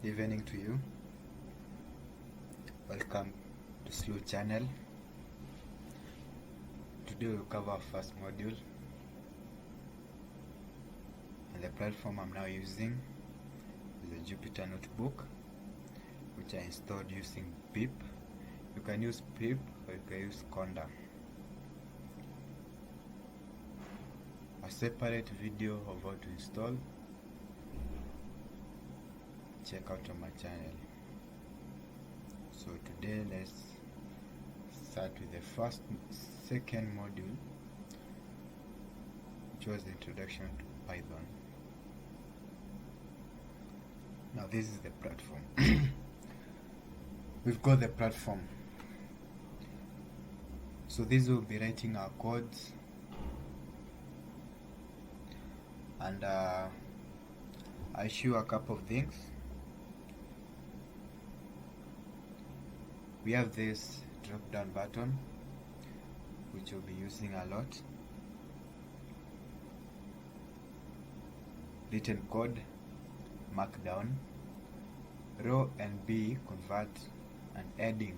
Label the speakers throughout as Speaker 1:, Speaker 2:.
Speaker 1: Evening to you. Welcome to Slow Channel. Today we'll cover our first module, and the platform I'm now using is a Jupyter notebook, which I installed using pip. You can use pip or you can use Conda. A separate video of how to install, check out on my channel. So today let's start with the second module, which was the introduction to Python. Now this is the platform. We've got the platform. So this will be writing our codes, and I'll show you a couple of things. We have this drop down button, which we'll be using a lot. Written code, markdown, row and B, convert, and adding.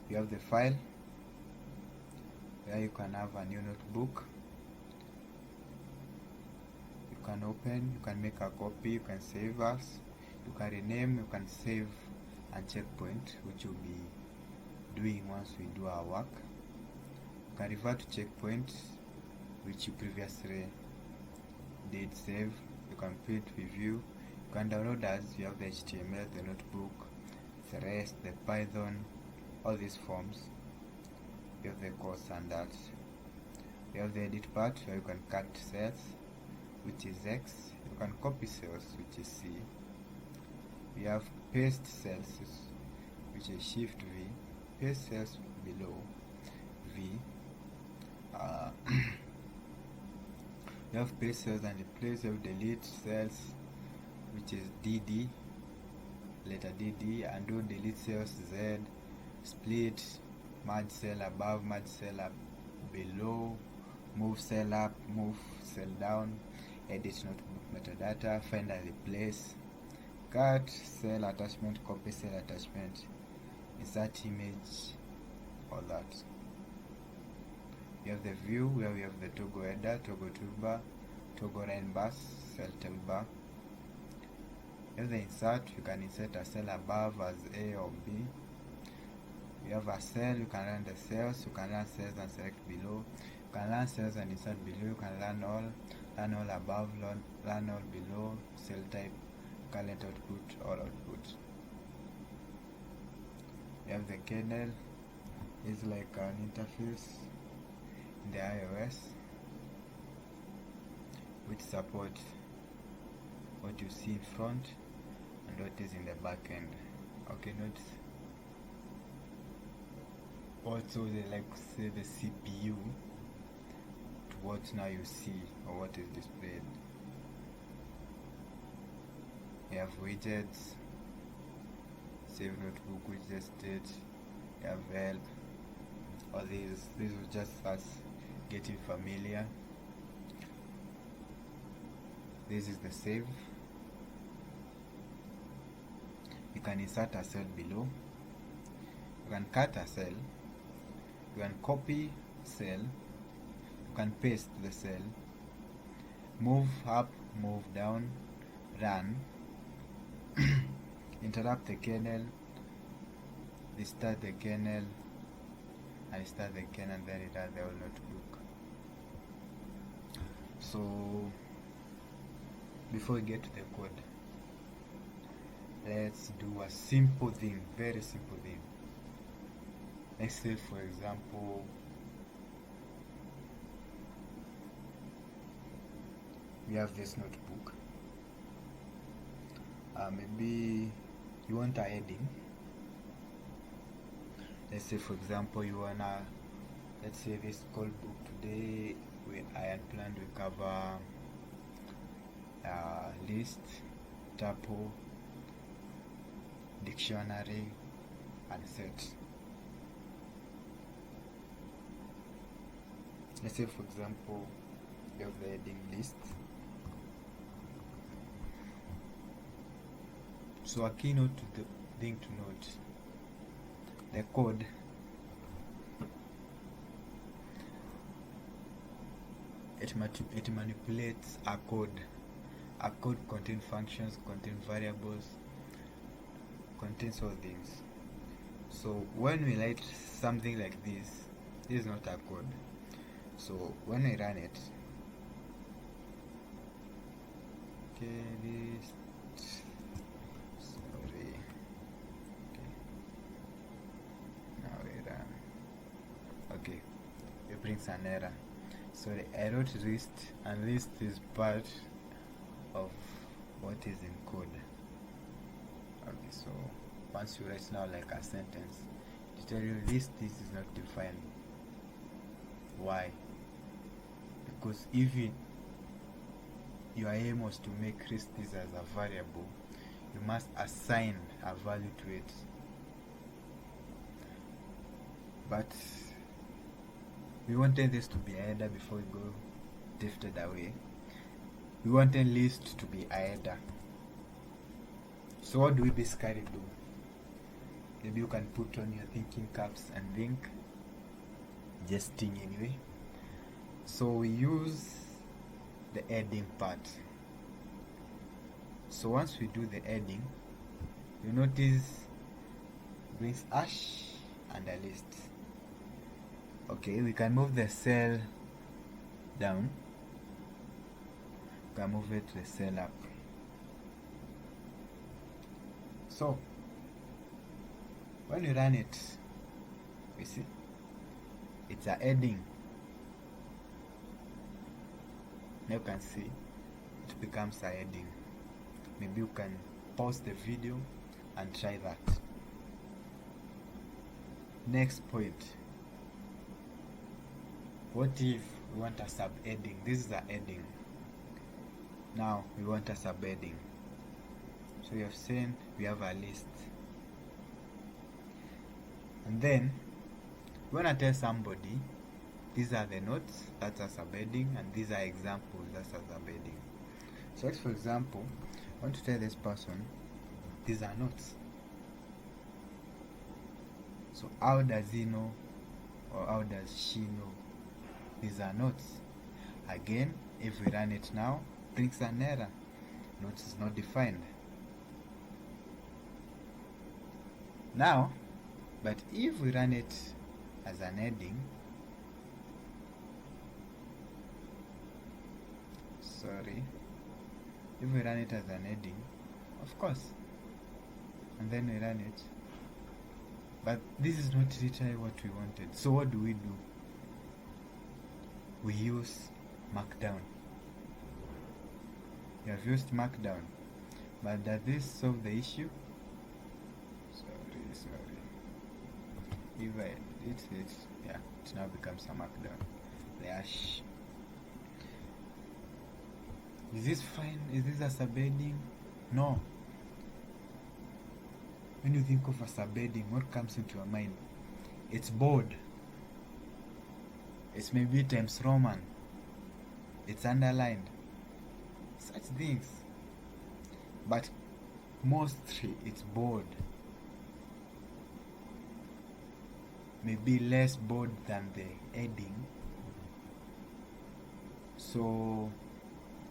Speaker 1: You have the file where you can have a new notebook. You can open, you can make a copy, you can save as, you can rename, you can save, and checkpoint, which we'll be doing once we do our work. You can revert to checkpoint, which you previously did save. You can print, review, you can download as, you have the HTML, the notebook, the rest, the Python, all these forms. You have the course and that. You have the edit part where you can cut cells, which is X. You can copy cells, which is C. We have paste cells, which is Shift V. Paste cells below, V. You have paste cells and replace. You have delete cells, which is DD, letter DD. Undo delete cells, Z. Split, merge cell above, merge cell up below, move cell up, move cell down, edit notebook metadata, find and replace, cut cell attachment, copy cell attachment, insert image, all that. You have the view where we have the toggle header, toggle toolbar, toggle line bus, cell toolbar. You have the insert. You can insert a cell above as A or B. You have a cell, you can run the cells, you can run cells and select below, you can run cells and insert below, you can run all above, run all below, cell type, current output, all output. You have the kernel, is like an interface in the iOS, which supports what you see in front and what is in the back end. Okay, notice. Also, they like say the CPU to what now you see or what is displayed. You have widgets, save notebook widget state, you have help. All these will just us getting familiar. This is the save. You can insert a cell below. You can cut a cell. You can copy cell, you can paste the cell, move up, move down, run, interrupt the kernel, restart the kernel, and restart the kernel, and then restart the whole notebook. So before we get to the code, let's do a simple thing, very simple thing. Let's say, for example, we have this notebook. Maybe you want a heading. Let's say, for example, you wanna, let's say this code book today, I had planned to cover list, tuple, dictionary, and set. Let's say, for example, you have the heading list. So a keynote to the thing to note, the code it manipulates a code. A code contains functions, contains variables, contains all things. So when we write something like this is not a code. So when I run it, okay, this, sorry, okay, now we run, okay, it brings an error. Sorry, I wrote list, and list is part of what is in code. Okay, so once you write now like a sentence, to tell you this is not defined. Why? Because if your aim was to make this as a variable, you must assign a value to it. But we wanted this to be a header before we go drifted away. We wanted list to be a header. So what do we basically do? Maybe you can put on your thinking caps and think, jesting anyway. So we use the heading part. So once we do the heading, you notice it brings hash and a list. Okay, we can move the cell down. We can move it the cell up. So when you run it, you see it's a heading. Now you can see it becomes a heading. Maybe you can pause the video and try that. Next point. What if we want a subheading? This is a heading. Now we want a subheading. So we have seen we have a list. And then we want to tell somebody these are the notes, that's a subheading, and these are examples, that's a subheading. So let's, for example, I want to tell this person these are notes. So how does he know, or how does she know these are notes? Again, if we run it now, it brings an error. Notes is not defined. Now, but if we run it as an heading, if we run it as an heading, of course, and then we run it, but this is not literally what we wanted. So what do? We use markdown. We have used markdown, but does this solve the issue? Sorry. If I did it, yeah, it now becomes a markdown. The hash. Is this fine? Is this a subheading? No. When you think of a subheading, what comes into your mind? It's bold. It's maybe Times Roman. It's underlined. Such things. But mostly it's bold. Maybe less bold than the heading. So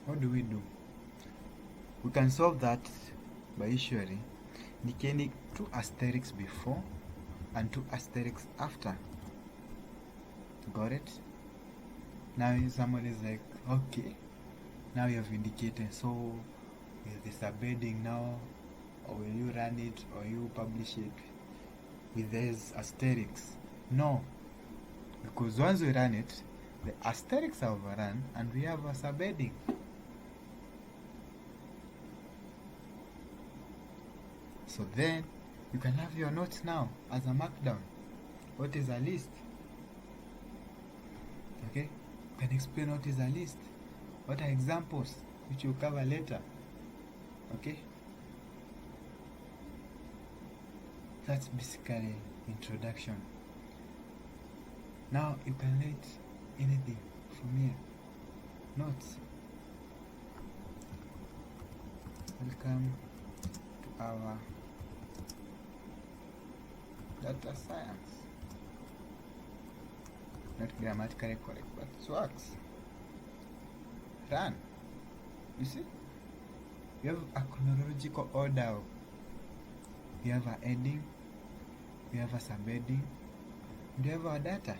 Speaker 1: what do? We can solve that by usually indicating 2 asterisks before and 2 asterisks after. Got it? Now somebody is like, okay, now you have indicated, so is this subheading now, or will you run it, or you publish it with these asterisks? No, because once we run it, the asterisks are overrun and we have a subheading. So then you can have your notes now as a markdown. What is a list? Okay, you can explain what is a list. What are examples, which you'll cover later. Okay, that's basically introduction. Now you can write anything from here. Notes. Welcome to our data science. Not grammatically correct, but it works. Run. You see? You have a chronological order. You have a heading, you have a subheading, and you have our data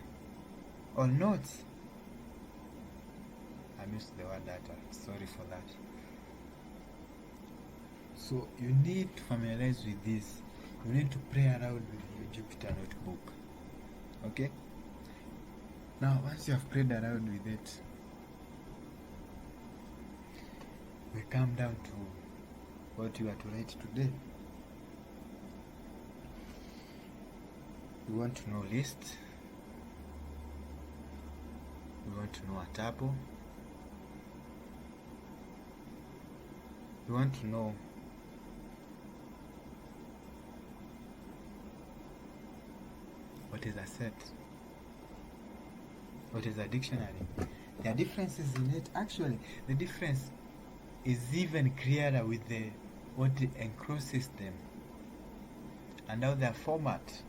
Speaker 1: or notes. I missed the word data, sorry for that. So you need to familiarize with this. You need to play around with your Jupyter notebook. Okay? Now once you have played around with it, we come down to what you are to write today. We want to know list. We want to know a tuple. We want to know what is a set, what is a dictionary. There are differences in it. Actually, the difference is even clearer with the what encloses them and how they are format.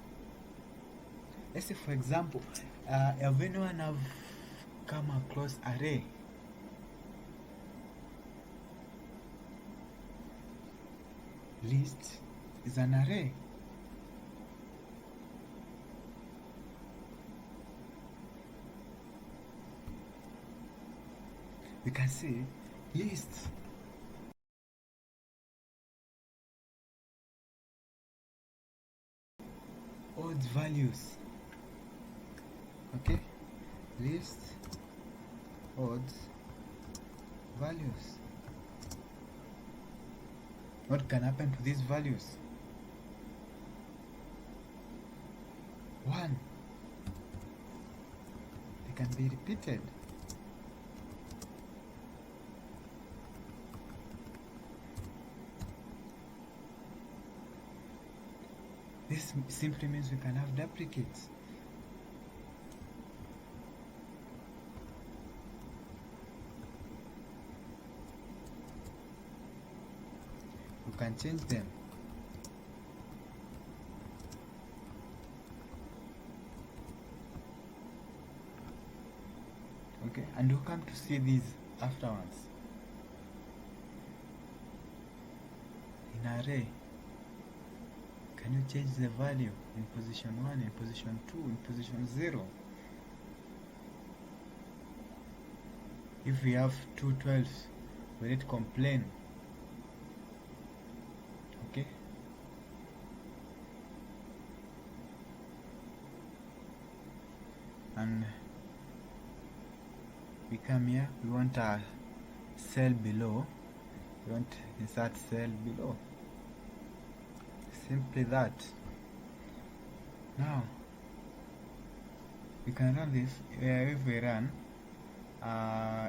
Speaker 1: Let's say, for example, if anyone have come across array, list is an array. We can see list odds values. Okay, list odds values. What can happen to these values? 1, they can be repeated. This simply means we can have duplicates. We can change them. Okay, and we'll come to see these afterwards. In array, can you change the value in position 1, in position 2, in position 0? If we have 2 12s, will it complain? Okay. And we come here, we want a cell below, we want to insert cell below. Simply that. Now we can run this. If we run,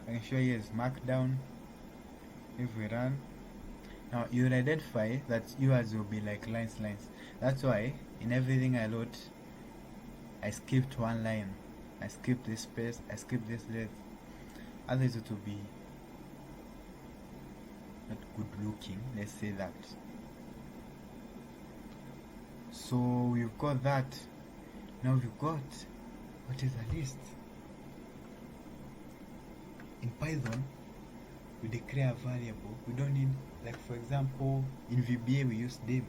Speaker 1: ensure here is markdown. If we run, now you will identify that yours will be like lines. That's why in everything I load, I skipped one line, I skipped this space, I skipped this length. Otherwise it will be not good looking, let's say that. So we've got that. Now we've got what is a list. In Python, we declare a variable. We don't need, like for example, in VBA we use dim.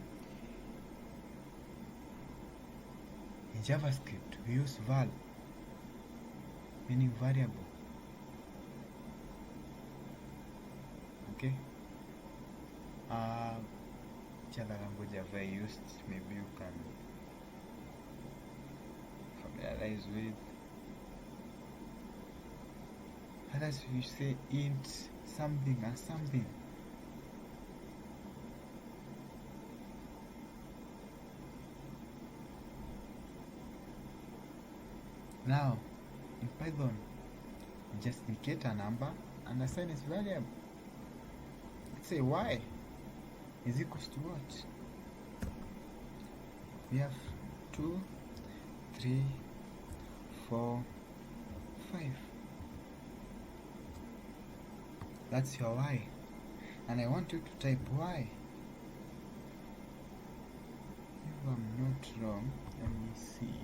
Speaker 1: In JavaScript we use val, meaning variable. Okay. Which other language have I used? Maybe you can familiarize with. Others you say int something and something. Now in Python, you just indicate a number and assign its variable. Let's say y is equals to what? We have 2, 3, 4, 5. That's your y. And I want you to type y. I'm not wrong, let me see.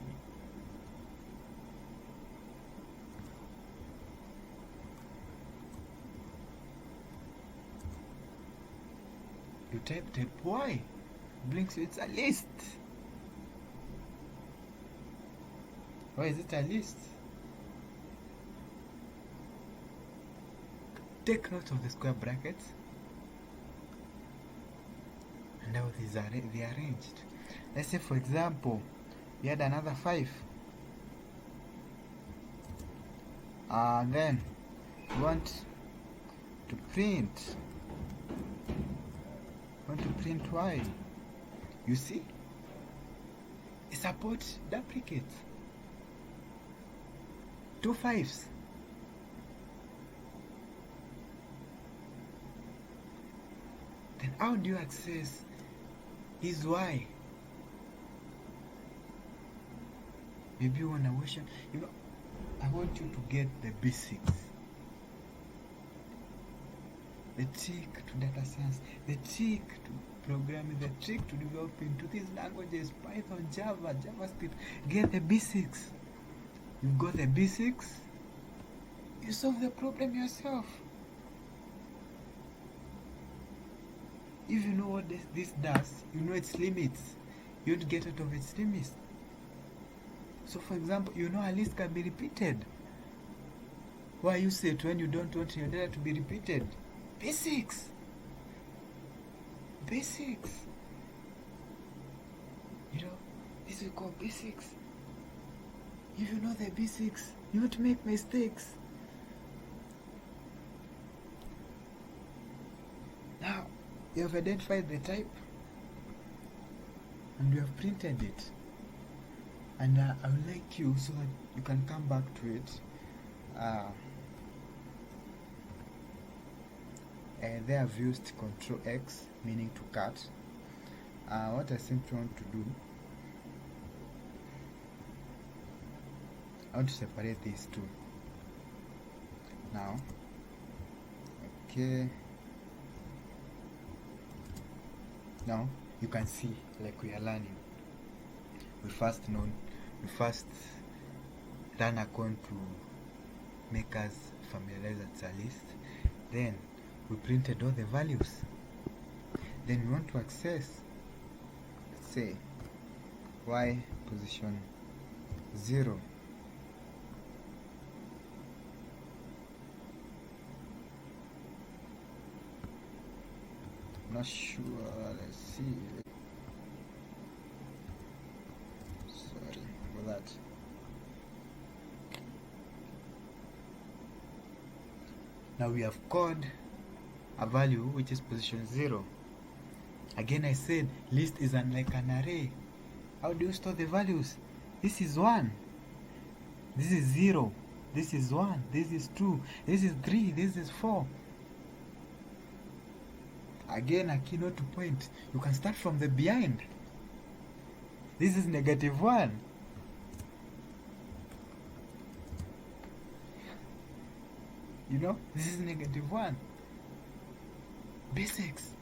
Speaker 1: You type y, blinks, it's a list. Why is it a list? Take note of the square brackets and how these are they arranged. Let's say, for example, you had another 5. Then you want to print y. You see, it supports duplicates. 2 5s. Then how do you access this y? Maybe you want to wish, I want you to get the basics. The trick to data science, the trick to programming, the trick to developing to these languages, Python, Java, JavaScript. Get the basics. You've got the basics, you solve the problem yourself. If you know what this does, you know its limits. You don't get out of its limits. So for example, you know a list can be repeated. Why use it when you don't want your data to be repeated? Basics. Basics. This we call basics. If you know the basics, you won't make mistakes. Now, you have identified the type and you have printed it. And I would like you, so that you can come back to it. They have used Control X, meaning to cut. What I simply want to do, I want to separate these two. Now, okay. Now you can see, like we are learning. We first run a code to make us familiarize at a list. Then we printed all the values. Then we want to access, let's say, y position 0. I'm not sure, let's see. Sorry for that. Now we have called a value which is position 0. Again, I said list is like an array. How do you store the values? This is 1, this is 0, this is 1, this is 2, this is 3, this is 4. Again, a keynote to point, you can start from the behind. This is -1. This is -1. Basics.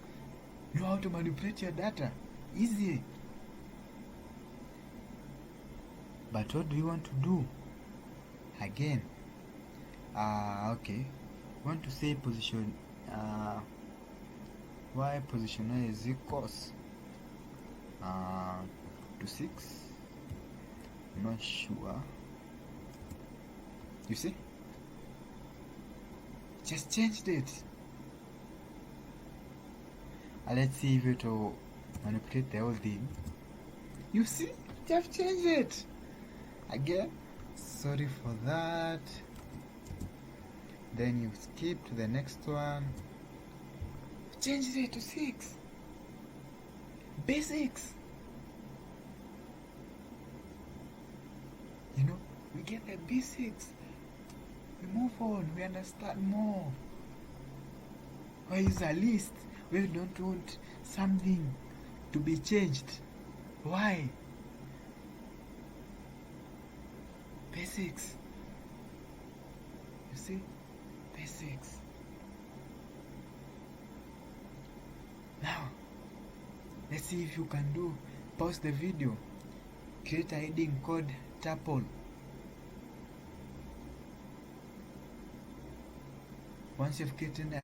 Speaker 1: Know how to manipulate your data. Easy. But what do you want to do? Again, okay. Want to say position y position y is equals to 6. Not sure. You see? Just changed it. Let's see if it will manipulate the whole thing. You see? Just changed it. Again, sorry for that. Then you skip to the next one. Change it to 6. Basics. We get the basics. We move on. We understand more. Why is a list? We don't want something to be changed. Why? Basics. You see? Basics. Now, let's see if you can do Pause the video, create a heading called tuple. Once you've created